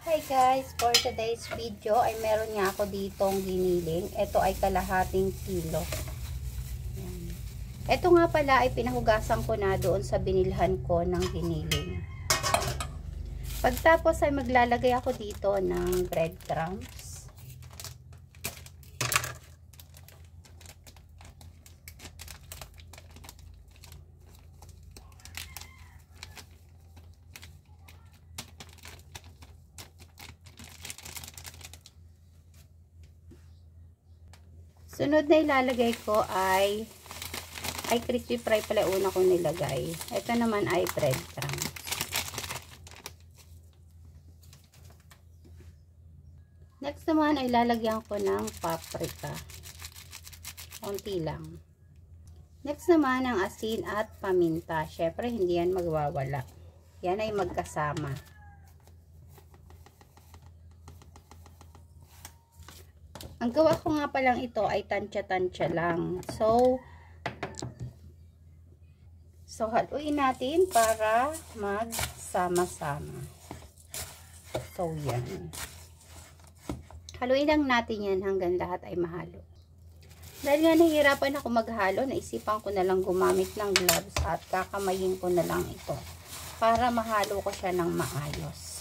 Hi guys, for today's video ay meron nga ako ditong giniling. Ito ay kalahating kilo. Ito nga pala ay pinahugasan ko na doon sa binilhan ko ng giniling. Pagtapos ay maglalagay ako dito ng breadcrumbs. Sunod na ilalagay ko ay crispy fry pala una ko nilagay. Ito naman ay breadcrumbs. Next naman ay lalagyan ko ng paprika. Konti lang. Next naman ang asin at paminta. Syempre hindi yan magwawala. Yan ay magkasama. Ang gawa ko nga palang ito ay tansya-tansya lang. So haluin natin para magsama-sama. So, yan. Haluin lang natin yan hanggang lahat ay mahalo. Dahil nga nahihirapan ako maghalo, naisipan ko na lang gumamit ng gloves at kakamayin ko na lang ito para mahalo ko siya ng maayos.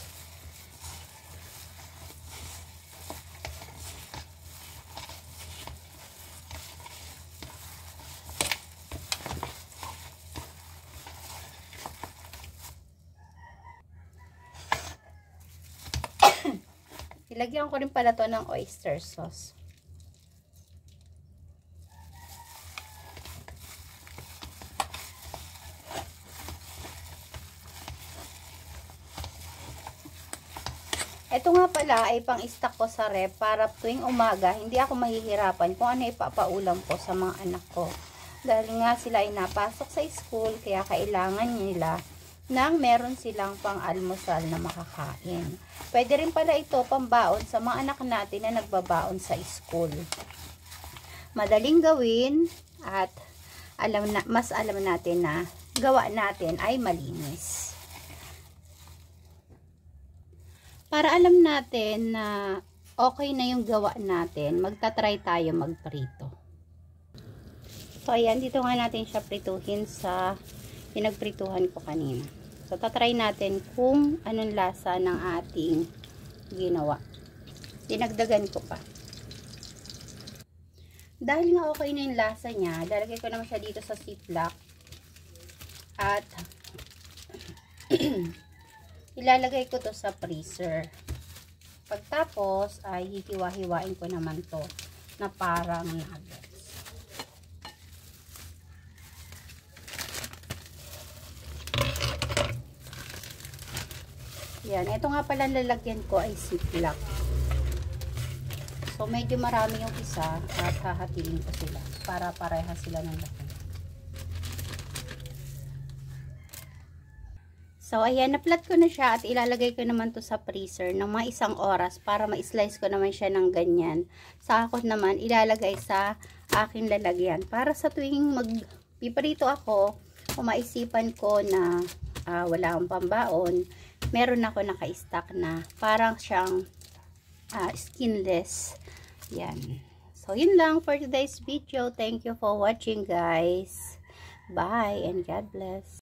Ilagyan ko rin pala to ng oyster sauce. Ito nga pala ay pang-stock ko sa ref para tuwing umaga hindi ako mahihirapan kung ano ipapaulam ko sa mga anak ko. Dahil nga sila ay napasok sa school kaya kailangan nila nang meron silang pang-almusal na makakain. Pwede rin pala ito pambaon sa mga anak natin na nagbabaon sa school. Madaling gawin at mas alam natin na gawa natin ay malinis. Para alam natin na okay na yung gawa natin, magta-try tayo magprito. So ayan, dito nga natin siya prituhin sa pinagprituhan ko kanina. So, tatry natin kung anong lasa ng ating ginawa. Dinagdagan ko pa. Dahil nga okay na yung lasa niya, lalagay ko naman siya dito sa ziplock. At ilalagay ko to sa freezer. Pagtapos, ay hihiwa-hiwain ko naman to na parang nuggets. Yan, ito nga pala lalagyan ko ay ziplock. So, medyo marami yung isa at hahatiin ko sila para pareha sila ng laki. So, ayan, na-flat ko na siya at ilalagay ko naman to sa freezer ng mga 1 oras para ma-slice ko naman siya ng ganyan. Saka ko naman ilalagay sa aking lalagyan para sa tuwing magpiprito ako, kung maisipan ko na wala akong pambaon, meron ako naka-stock na parang siyang skinless. Yan. So, yun lang for today's video. Thank you for watching, guys. Bye and God bless.